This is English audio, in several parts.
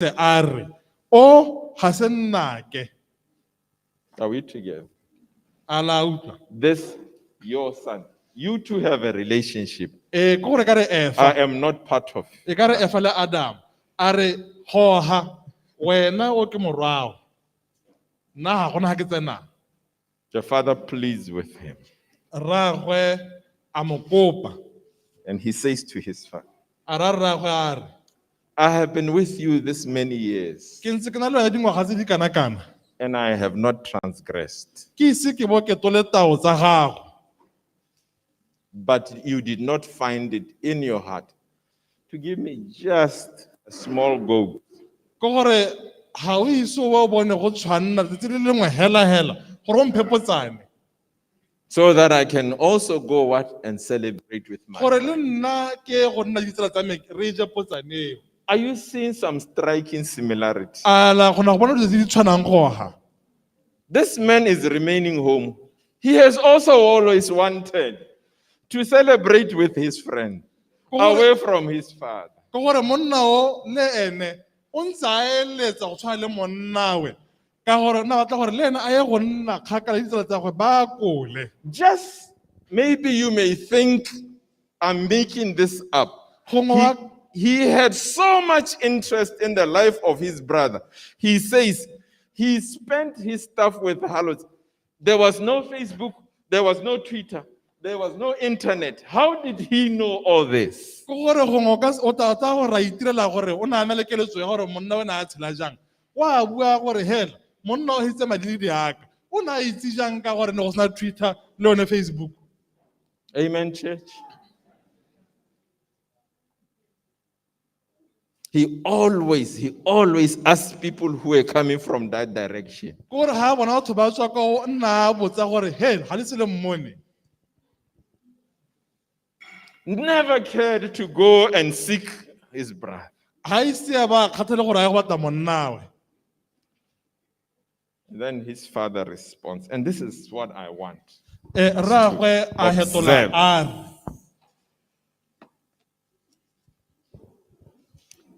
are o ga se nnake Are we together? a la utlwa This, your son, you two have a relationship. ke gore ka re I efa am not part of. e ka re efa le Adam a re goga wena o ke morwago nna ga gona ga ke tsena The father pleads with him. rragwe a mo kopa And he says to his father, a ra rragwe a re I have been with you this many years, ke ntse ke na le wena dingwaga tse di kana-kana and I have not transgressed. ke ise ke bo ke tole tao tsa gago But you did not find it in your heart to give me just a small goat. ke gore ga o ise o bone go tshwanna tsatsi le lengwe hela gore o mphepotsane So that I can also go what and celebrate with my gore friends. le nna ke go nna ditsela tsa me re je potsaneo Are you seeing some striking similarity? ala gona go bona dilo tse di tshwanang goga This man is remaining home. He has also always wanted to celebrate with his friend, away from his father. ke gore monna o le ene o ntse a eletsa go tshwana le monnawe ka gore nna batla gore le ene a ye go nna kgakala ditsela tsa gwe ba kole Just maybe you may think I'm making this up. gongwe He had so much interest in the life of his brother. He says he spent his stuff with harlots. There was no Facebook, there was no Twitter, there was no internet. How did he know all this? ke gore gongwe o tla gore a itirela gore o na le keletso ya gore monna o ne a tshela jang wa bua gore hela monna o hitse madi le diaka o ne a itse jang ka gore ne go sena Twitter le yone Facebook Amen, church. He always asked people who were coming from that direction. ke gore ga a bona batho ba tswa ko nna a botsa gore he ga le se le mmone Never cared to go and seek his brother. ga ise a ba kgathele gore a ye go batla monnawe Then his father responds, and this is what I want. rragwe a hetola Observe. a re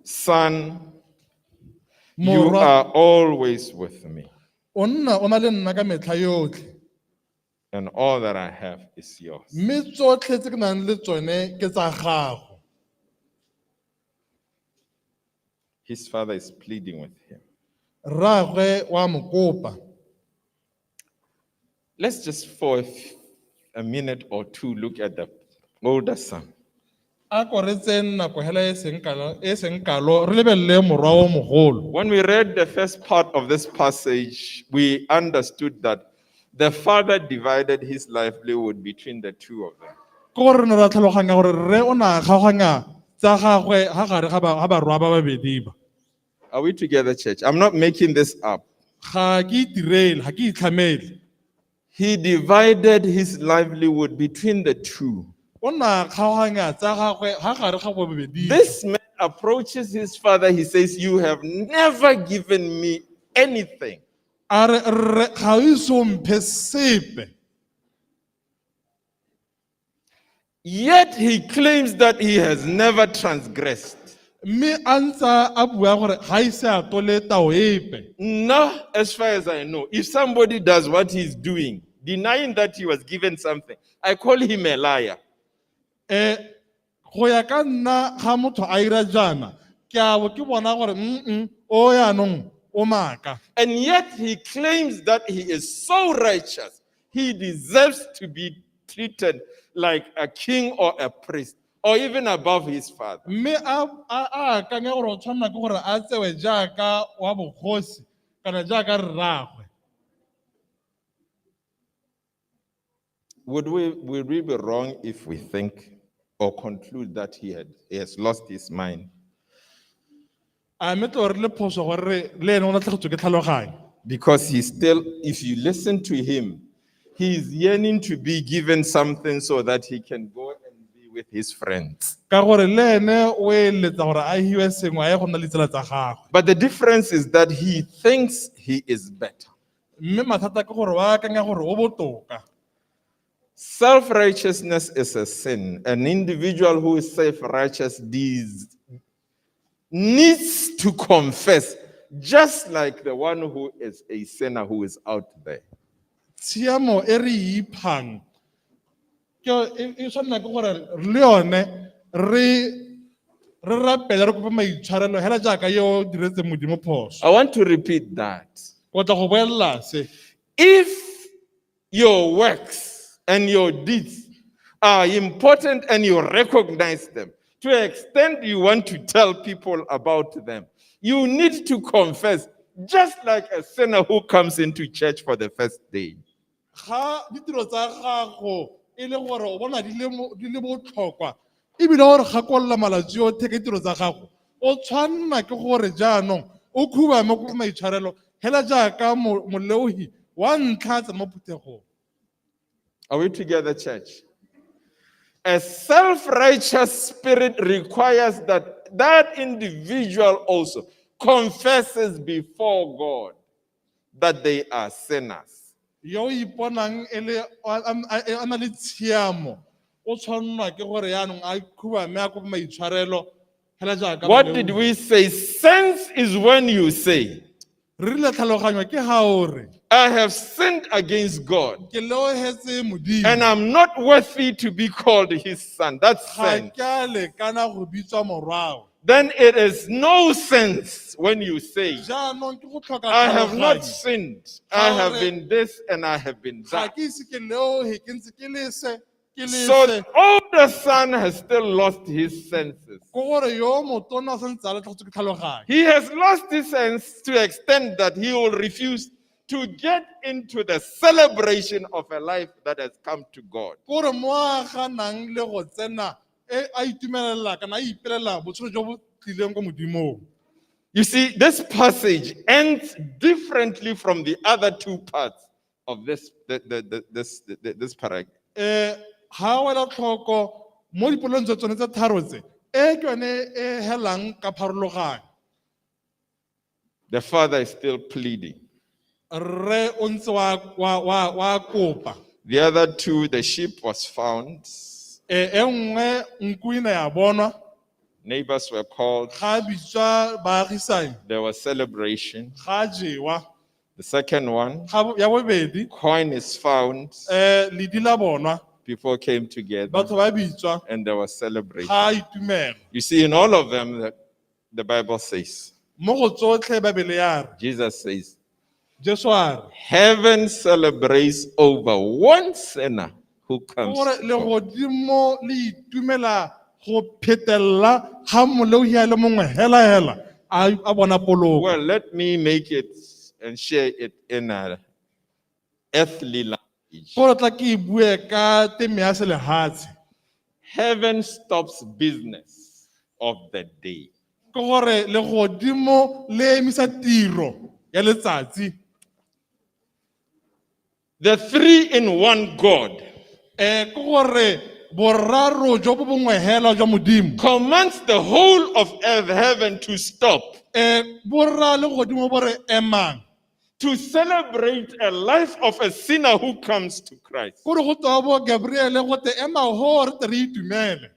Son, you morwa are always with me, o nna o na le nna ka metlha yotlhe and all that I have is yours. mme tsotlhe tse ke nang le tsone ke tsa gago His father is pleading with him. rragwe wa mo kopa Let's just for a minute or two look at the older son. a koretseng nako hela e seng kalo re lebelele morwa o mogolo When we read the first part of this passage, we understood that the father divided his livelihood between the two of them. ke gore re ne ra tlhaloganya gore rre o na kgaoganya tsa gagwe ga gare ga barwa ba babedi ba Are we together, church? I'm not making this up. ga ke itirele ga ke itlhamele He divided his livelihood between the two. o na kgaoganya tsa gagwe ga gare ga bobedi This man approaches his father. He says, You have never given me anything. a re rre ga o ise o mphe sepe Yet he claims that he has never transgressed. mme a ntse a bua gore ga ise a tole tao epe No, as far as I know, if somebody does what he's doing, denying that he was given something, I call him a liar. go ya ka nna ga motho a ira jana ke a bo ke bona gore o yaanong o maaka And yet he claims that he is so righteous, he deserves to be treated like a king or a priest, or even above his father. mme a akanya gore o tshwanela ke gore a tsewe jaaka wa bogosi kana jaaka rragwe Would we be wrong if we think or conclude that he has lost his mind? a mme tlo re le phoso gore le ene o latlhegetswe ke tlhaloganyo Because he still, if you listen to him, he is yearning to be given something so that he can go and be with his friends. ka gore le ene o eletsa gore a hiwe sengwe a ye go nna le tsela tsa gagwe But the difference is that he thinks he is better. mme mathata ke gore wa akanya gore o botoka Self-righteousness is a sin. An individual who is self-righteous needs to confess, just like the one who is a sinner who is out there. tshiamo e re iphang e tshwanela ke gore le yone re rapela re kopa maitshwarelo hela jaaka yo diretse modimo phoso. I want to repeat that. Ko tla go boelela se. If your works and your deeds are important and you recognize them, to the extent you want to tell people about them, you need to confess, just like a sinner who comes into church for the first day. Ga ditiro tsa gago e le gore o bona di le botlhokwa ebile gore gakolla malatsi otlhe ke tiro tsa gago o tshwanna ke gore jaanong o khubame ko maitshwarelo hela jaaka moleohi wa ntlha tsa mo phuthegong. Are we together, church? A self-righteous spirit requires that that individual also confesses before God that they are sinners. Yo iponang ele a na le tshiamo o tshwanna ke gore yaanong a khubame a kopa maitshwarelo hela jaaka What did we say? Sense is when you say, re rile tlhaloganywa ke ha o re I have sinned against God, ke leohetse modimo and I'm not worthy to be called his son. That's ga sense. ke a lekana go bitswa morwao. Then it is no sense when you say, Jaanong ke go tlhoka I have not tlhaloganyo. sinned. I have been this and I have been Ga that. ke ise ke leohe ke ntse ke le se ke le So se older son has still lost his senses. ko gore yo motona sa ntse a le tlhotse ke tlhaloganyo. He has lost his sense to the extent that he will refuse to get into the celebration of a life that has come to God. Ko gore mo a ganang le go tsena a itumelela kana a ipelela botshelo jo bo tlileng ko modimong. You see, this passage ends differently from the other two parts of this paragraph. Ha wa la tlhoko mo dipolong tse tsone tse tharo tse e ke yone e helang ka pharologanyo. The father is still pleading. Re o ntse wa kopa. The other two, the sheep was found. E nngwe nku ina ya bonwa. Neighbors were called. Ga bitswa baagisane. There was celebration. Ga jewa. The second one, Ya bobedi coin is found. ledi la bonwa. People came together Batho ba bitswa and there was celebration. ga itumela. You see, in all of them, the Bible says, Mo go tsotlhe Bibele ya re Jesus says, Jesu a re heaven celebrates over one sinner who comes. gore to le God. godimo le itumela go phetella ga moleohi a le mongwe hela a bona poloko. Well, let me make it and share it in an earthly language. Gore tla ke bue ka teme ya selehatshe. Heaven stops business of the day. Ke gore le godimo le emisa tiro ya letsatsi. The three-in-one God Ke gore boraro jo bo bongwe hela jwa modimo commands the whole of heaven to stop, borra le godimo bore emang to celebrate a life of a sinner who comes to Christ. gore go tswa bo Gabriel go te ema ho re te re itumele.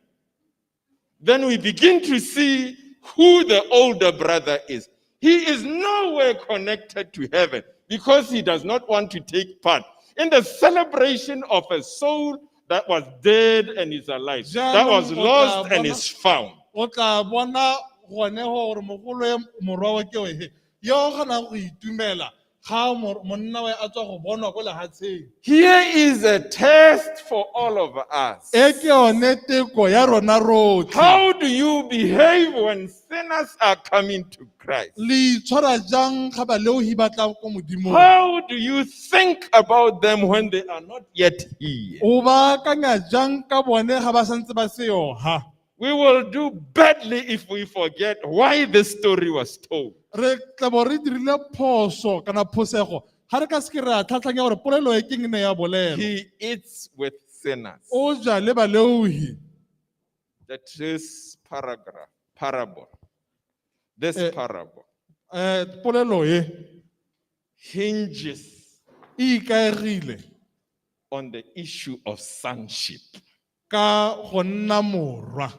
Then we begin to see who the older brother is. He is nowhere connected to heaven because he does not want to take part in the celebration of a soul that was dead and is alive, that was lost and is found. O tla bona gone gore mogolo e morwa ke o he yo gana go itumela ga monna wa a tswa go bonwa ko lehatsheng. Here is a test for all of us. E ke yone teko ya rona rotlhe. How do you behave when sinners are coming to Christ? Le itshwara jang ga baleohi ba tla ko modimong. How do you think about them when they are not yet here? O ba kanya jang ka bone ga ba santse ba se yo ha. We will do badly if we forget why this story was told. Re tla bo re dirile phoso kana phosego ha re ka se ke re a tlhatlhanya gore polelo e keng ne ya bolelo. He eats with sinners. O ja le baleohi. That is parable. This parable Polelo e hinges e ikaegile on the issue of sonship. ka go nna morwa.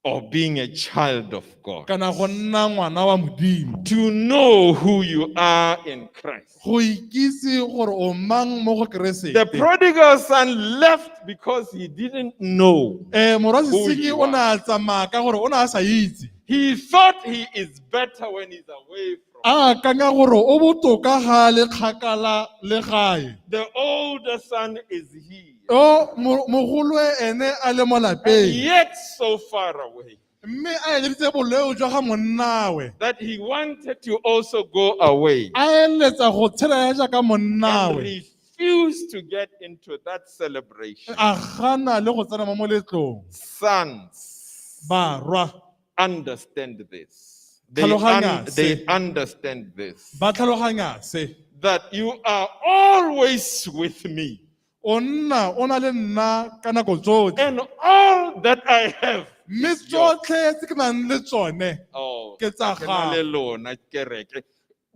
or being a child of God. kana go nna ngwana wa modimo, To know who you are in Christ. go ikitse gore o mang mo go The Keresete. prodigal son left because he didn't know. Morwa Who sesenyi he o ne a tsamaya ka gore o ne a sa itse, He thought he is better when he's away from. a akanya gore o botoka ga le kgakala le gae. The older son is here, Mogolo ene a le mo and lapeng, yet so far away mme a eleditse boleo jwa ga monnawe, that he wanted to also go away a eletsa go tshela jaaka and monnawe, refused to get into that celebration. a gana le go tsena mo moletlong. Sons Barwa understand this. Tlhaloganya se. They understand this. ba tlhaloganya se, That you are always with me, o na le nna ka nako tsotlhe, and all that I have. mme is yours. tsotlhe tse ke nang le tsone Oh, ke tsa ke na le gago. lona, kereke.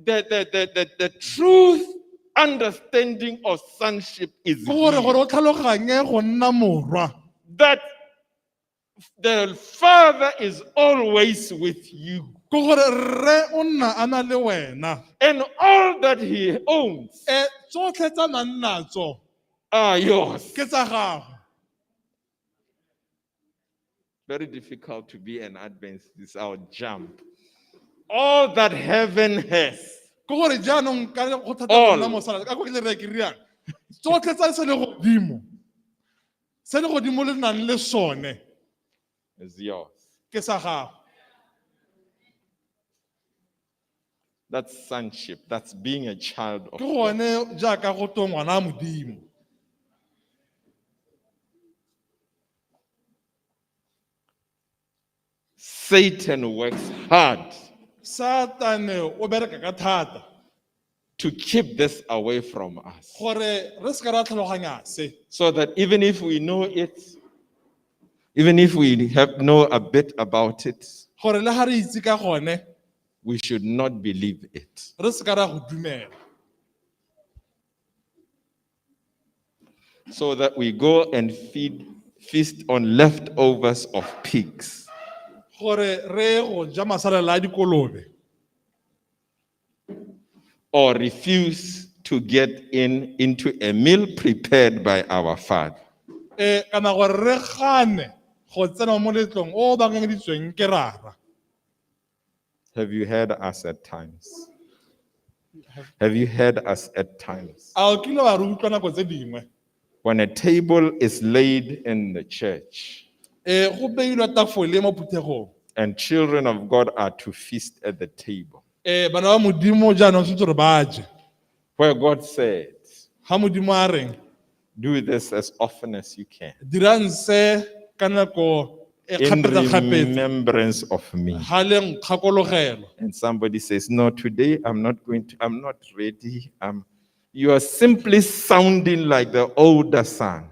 The truth understanding of sonship is Ke gore here. o tlhaloganye go nna morwa, That the Father is always with you, ke gore rre o nna a na le wena, and all that he owns tsotlhe tsa nang natso are yours. ke tsa gago. Very difficult to be an Adventist. I'll jump. All that heaven has, Ke gore jaanong ka go thata All. go nna mosala ka go ke le re ke riang, tsotlhe tsa se le godimo le nang le sone is yours. ke sa gago. That's sonship. That's being a child of Ke God. gone jaaka go to ngwana wa modimo. Satan works hard Satane o bereka ka thata to keep this away from us, gore re se ka ra tlhaloganya se, so that even if we know it, even if we know a bit about it, gore le ga re itse ka gone we should not believe it. re se ka ra go dumela, So that we go and feast on leftovers of pigs. gore re go ja masalela a dikolobe, Or refuse to get into a meal prepared by our Father. kana gore re gane go tsena mo moletlong o bangeditsweng ke rara. Have you heard us at times? Have you heard us at times? A o kile wa re utlwa nako tse dingwe When a table is laid in the church go beilwe tafole mo phuthegong, and children of God are to feast at the table, bana ba modimo jaanong tshwanetse gore ba je, where God said, ga modimo a reng do this as often as you can dirang se ka nako e in kgapetsa-kgapetsa remembrance of me. ga le nkgakologelo. And somebody says, no, today I'm not ready. You are simply sounding like the older son.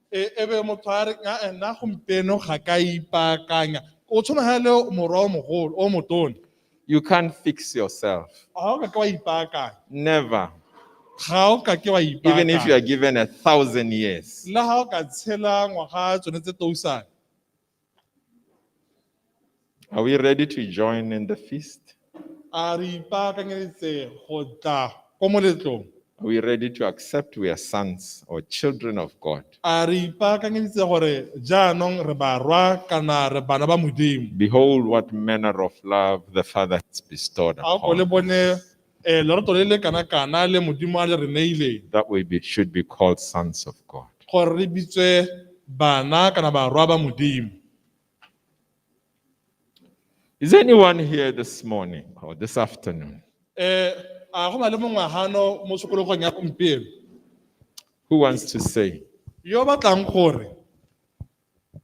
Be motho a re nna gompieno ga ka ipaakanya, o tshwana le morwa o mogolo o motona, You can't fix yourself. ga o ka ke wa ipaakanya, Never. ga o ka ke wa Even if you are ipaakanya, given 1,000 years. le ga o ka tshela ngwaga tsone tse tousang. Are we ready to join in the feast? A re ipaakanyeditse go tla ko moletlong, Are we ready to accept we are sons or children of God? a re ipaakanyeditse gore jaanong re barwa kana re bana ba modimo. Behold, what manner of love the Father has bestowed A ko le upon bone us, lerato le le kana-kana le modimo a le re neileng that we should be called sons of God. gore re bitswe bana kana barwa ba modimo. Is anyone here this morning or this afternoon A go na le mongwe hano mo sekologong ya gompieno who wants to say, yo batlang gore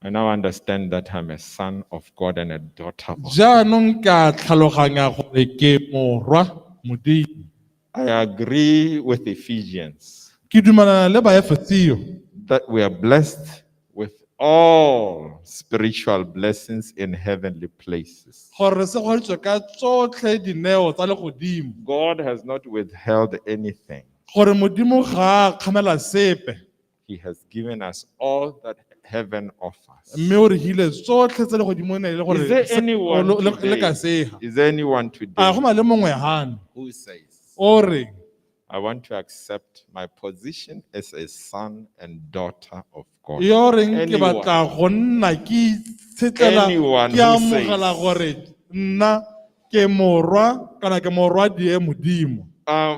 I now understand that I'm a son of God and a daughter of God. jaanong ke a tlhaloganya gore ke morwa modimo? I agree with Ephesians Ke dumelana le baefesio that we are blessed with all spiritual blessings in heavenly places. gore re se goditswe ka tsotlhe dineo tsa legodimo, God has not withheld anything. gore modimo ga a kgamela sepe, He has given us all that heaven offers. mme o re hile tsotlhe tse legodimo ne le gore Is there se- anyone le ka today? seha Is there anyone a today go na le mongwe hano who says, o re I want to accept my position as a son and daughter of God? yo reng ke Anyone? batla go nna ke itshetlela Anyone ke who amogela says- gore nna ke morwa kana ke morwadie modimo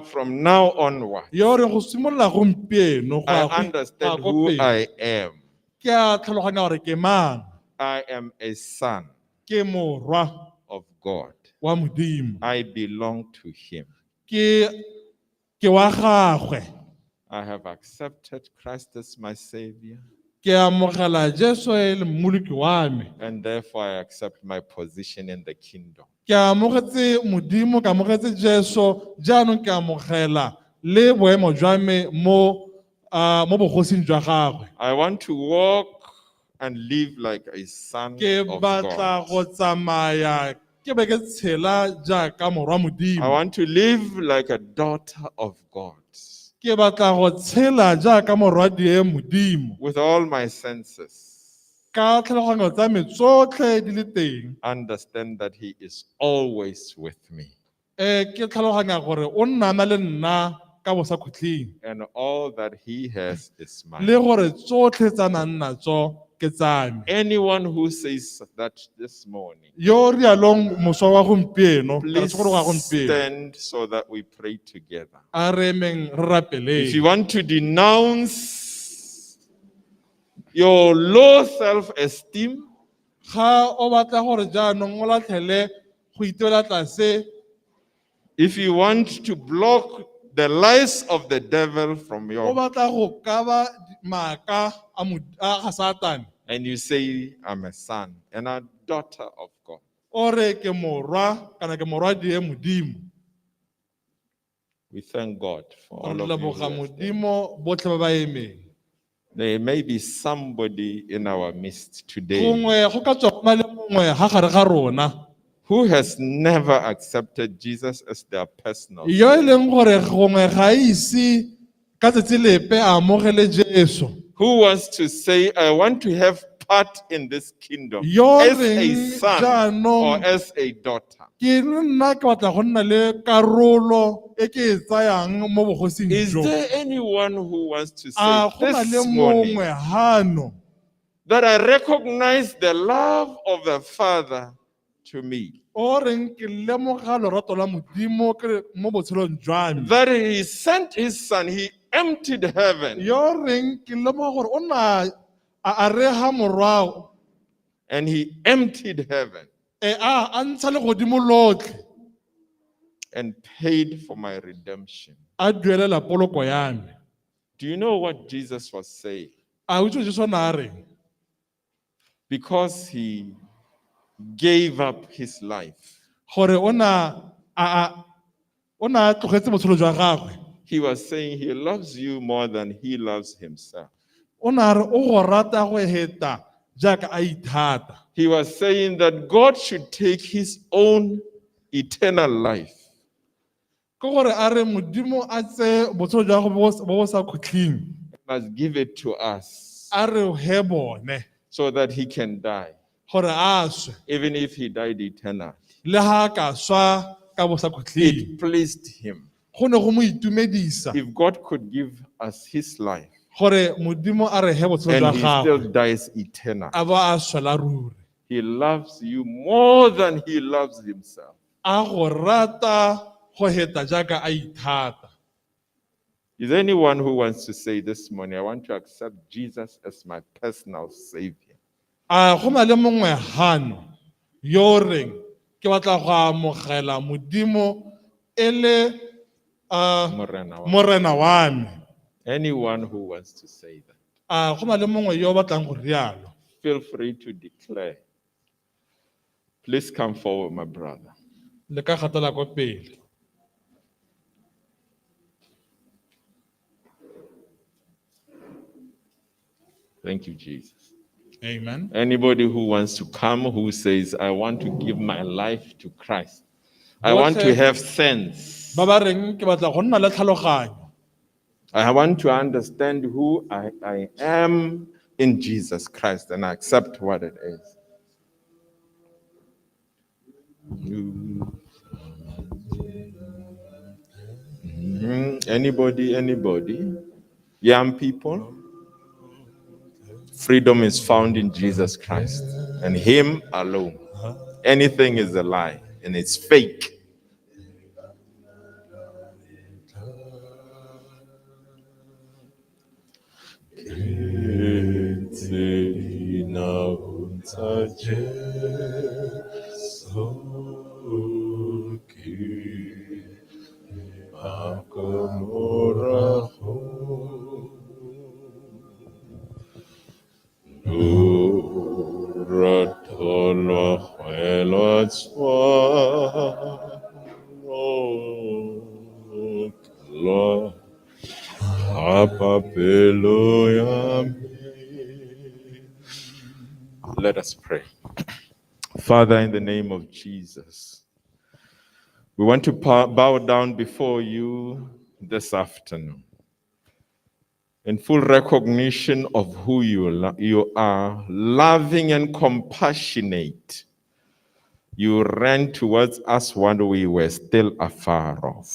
From now onward, yo reng go simolola gompieno go I ya go understand go who pele I am. ke a tlhaloganya gore ke mang I am a son ke morwa of God. wa modimo I belong to Him. ke wa gagwe I have accepted Christ as my Savior, ke amogela Jesu e le mmoloki wa me and therefore I accept my position in the kingdom. ke amogetse modimo ke amogetse Jesu jaanong ke amogela le boemo jwa me mo bogosing jwa gagwe I want to walk and live like a son ke of batla go God. tsamaya ke be ke tshela jaaka morwa I modimo want to live like a daughter of God ke batla go tshela jaaka morwadie modimo with all my senses. ka tlhaloganyo tsa me tsotlhe di le teng Understand that He is always with me, ke tlhaloganya gore o nnana le nna ka bosa kgotlhing and all that He has is le mine. gore tsotlhe tsa nang natso ke tsa me Anyone who says that this morning, yo rialong moswa wa gompieno kana please sekolo ga gompieno stand so that we pray together. a re emeng re If you rapeleng want to denounce your low self-esteem, ga o batla gore jaanong o latlhele go ituela tlase if you want to block the lies of the devil from o your, batla go kaba maaka a ga satane and you say, I'm a son and a daughter of God, o re ke morwa kana ke morwadie modimo we thank God for re all of you. leboga who have done. modimo botlhe ba ba emeng There may be somebody in our midst today gongwe go ka tswa go na le mongwe ga gare ga rona who has never accepted Jesus as their personal yo e Savior, leng gore gongwe ga ise ka tsatsi lepe a amogele Jesu who wants to say, I want to have part in this kingdom yo as a reng son or jaanong as a daughter. ke nna ke batla go nna le karolo e ke e tsayang mo bogosing Is jo there anyone who wants to say a go na le this morning mongwe hano that I recognize the love of the Father to me, o reng ke lemoga lorato la modimo mo botshelong jwa me that He sent His Son, He emptied heaven, yo reng ke lemoga gore o na a rega morwao and He emptied heaven a ntsha le godimo lotlhe and paid for my redemption. a duelela poloko ya me Do you know what Jesus was saying? a utse Jesu na a reng Because He gave up His life, gore o na a tlogetse botshelo jwa gagwe He was saying He loves you more than He loves Himself. o na re o go rata go heta jaaka a ithata He was saying that God should take His own eternal life ke gore a re modimo a tse botshelo jwa go bo bo sa kgotlhing must give it to us a re he bone so that He can die, gore a swe even if He died eternally. le ha a ka swa ka bo sa kgotlhing It pleased Him. go ne go mo itumedisa If God could give us His life gore modimo a re he botshelo jwa and He still gagwe dies eternal, a ba a swela ruri He loves you more than He loves Himself. a go rata go heta jaaka a ithata Is there anyone who wants to say this morning, I want to accept Jesus as my personal Savior? a go na le mongwe hano yo reng ke batla go amogela modimo e le Morena wa- morena wa me Anyone who wants to say that, a go na le mongwe yo o batlang go rialo feel free to declare. Please come forward, my brother. le ka gatela kwa pele Thank you, Jesus. amen Anybody who wants to come who says, I want to give my life to Christ, I want to have sense, ba ba reng ke batla go nna le tlhaloganyo I want to understand who I am in Jesus Christ and accept what it is. Anybody? Young people? Freedom is found in Jesus Christ and Him alone. Anything is a lie and it's fake. Let us pray. Father, in the name of Jesus, we want to bow down before you this afternoon in full recognition of who you are, loving and compassionate. You ran towards us when we were still afar off.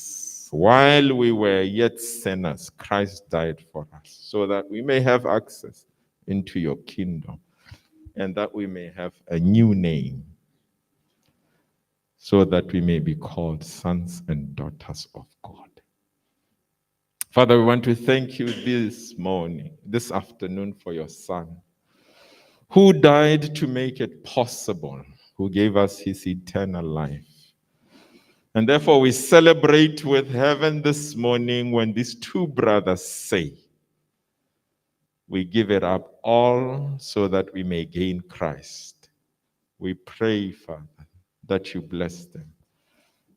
While we were yet sinners, Christ died for us so that we may have access into your kingdom and that we may have a new name, so that we may be called sons and daughters of God. Father, we want to thank you this afternoon, for your Son, who died to make it possible, who gave us his eternal life. And therefore, we celebrate with heaven this morning when these two brothers say, we give it up all so that we may gain Christ. We pray, Father, that you bless them.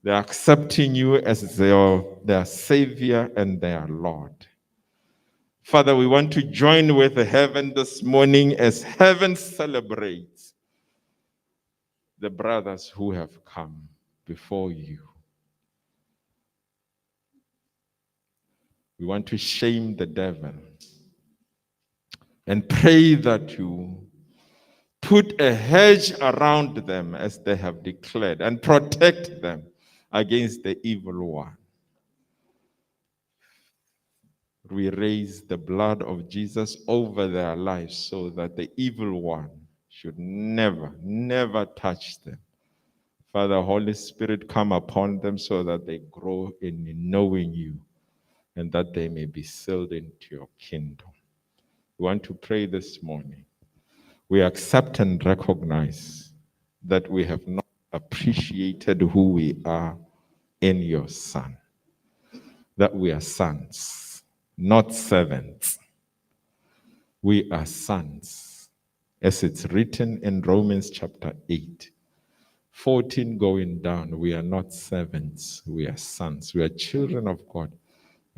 They're accepting you as their Savior and their Lord. Father, we want to join with heaven this morning as heaven celebrates the brothers who have come before you. We want to shame the devil and pray that you put a hedge around them as they have declared and protect them against the evil one. We raise the blood of Jesus over their lives so that the evil one should never touch them. Father, Holy Spirit, come upon them so that they grow in knowing you and that they may be sealed into your kingdom. We want to pray this morning. We accept and recognize that we have not appreciated who we are in your Son, that we are sons, not servants. We are sons, as it's written in Romans chapter 8, 14 going down. We are not servants, we are sons. We are children of God.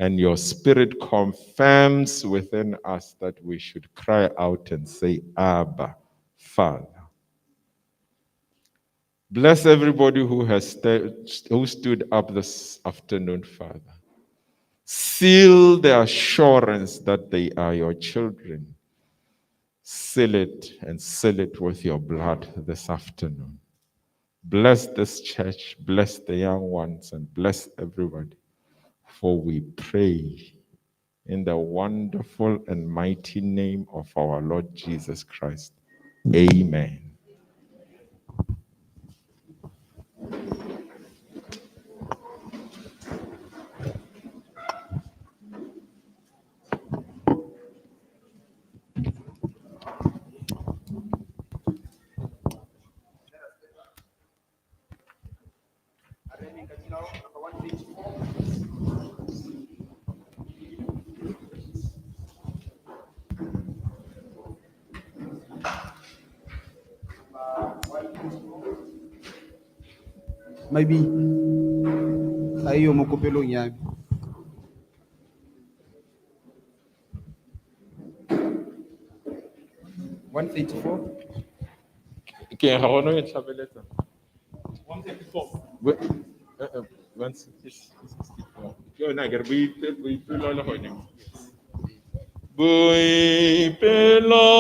And your Spirit confirms within us that we should cry out and say, Abba, Father. Bless everybody who stood up this afternoon, Father. Seal the assurance that they are your children. Seal it with your blood this afternoon. Bless this church, bless the young ones, and bless everybody. For we pray in the wonderful and mighty name of our Lord Jesus Christ. Amen. Maybe tayo mo kupilong yan. Okay, how long is it? 154. Boipelo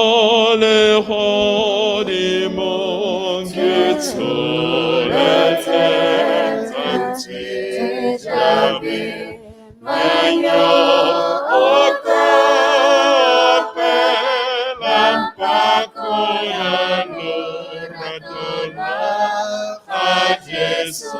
le hodi mongitso le tentanti jabi manyo okape lampako ya nuradona a Jesu.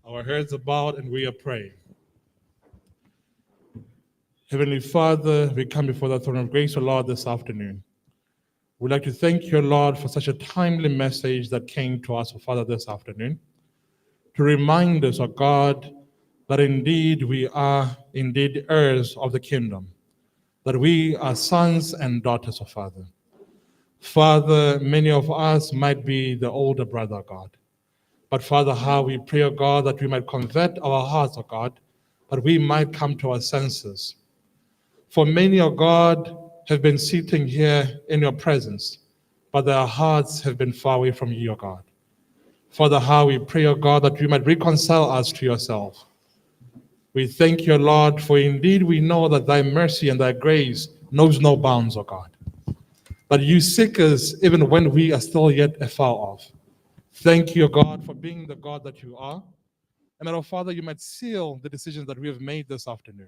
Our heads are bowed and we are praying. Heavenly Father, we come before the throne of grace, O Lord, this afternoon. We'd like to thank you, Lord, for such a timely message that came to us, O Father, this afternoon, to remind us, O God, that indeed we are indeed heirs of the kingdom, that we are sons and daughters of Father. Father, many of us might be the older brother, God. But Father, how we pray, O God, that we might convert our hearts, O God, that we might come to our senses. For many, O God, have been sitting here in your presence, but their hearts have been far away from you, O God. Father, how we pray, O God, that you might reconcile us to yourself. We thank you, Lord, for indeed we know that thy mercy and thy grace knows no bounds, O God. But you seek us even when we are still yet afar off. Thank you, God, for being the God that you are. And that, oh Father, you might seal the decisions that we have made this afternoon.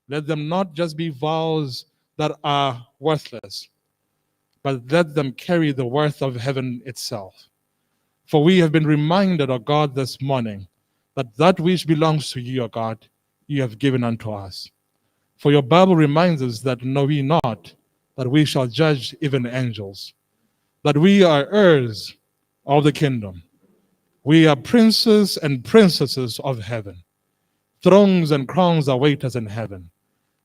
Let them not just be vows that are worthless, but let them carry the worth of heaven itself. For we have been reminded, O God, this morning, that that which belongs to you, O God, you have given unto us. For your Bible reminds us that know we not, that we shall judge even angels, that we are heirs of the kingdom. We are princes and princesses of heaven. Thrones and crowns await us in heaven.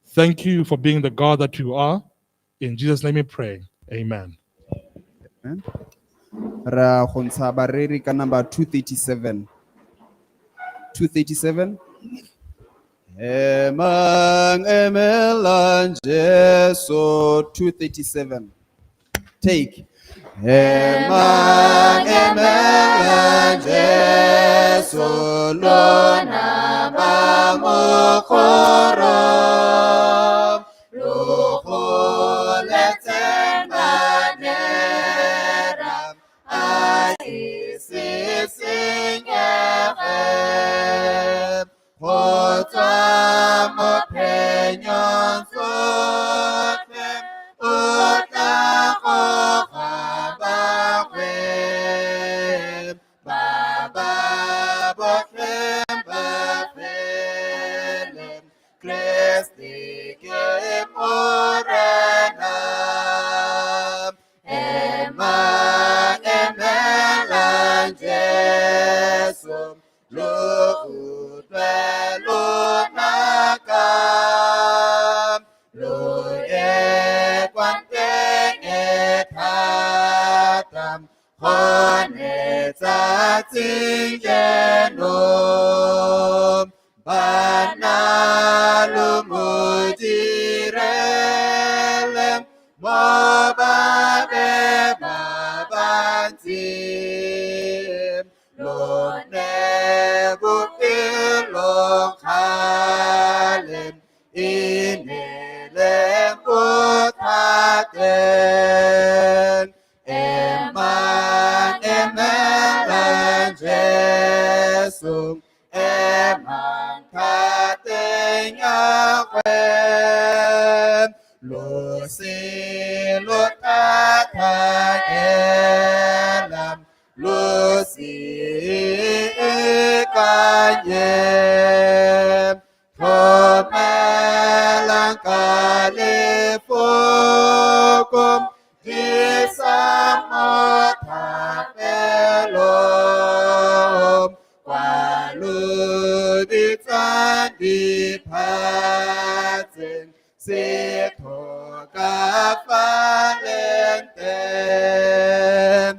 Thank you for being the God that you are. In Jesus' name we pray. Amen. Ra go ntsha bareri ka number 237. 237. Emang emelan Jesu 237. Take. Emang emelan Jesu lona bamukorom luhuleten baderam kwanteng ethatam khone tsatsing jenom banalumudirelem mobabe babantim lonebu ilokhalem inelem uthaten eman emelan jesum eman katen yakwem lusi lutata elam lusi ikanyem Komelang kalifukum disamota pelom walubitan dipatin sito kafalenten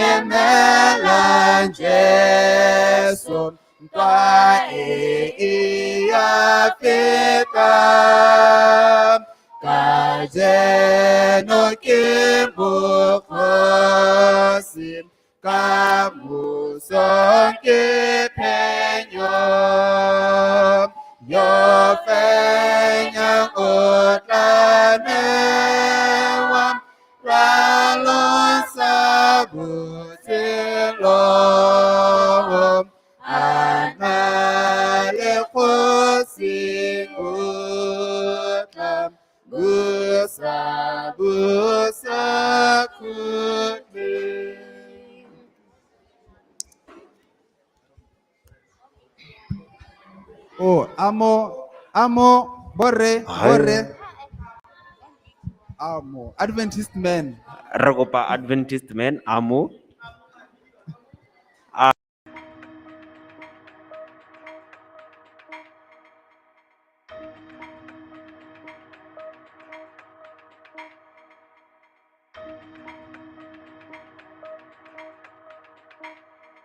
emelan jesum Tua ia fikam kajeno kibukosim kamu songki penyom yo penyang utlanewam lalon sabutilom Anale khosing utam busa kudni. Oh, amo, borre. Amo, Adventist men. Re kopa Adventist men amo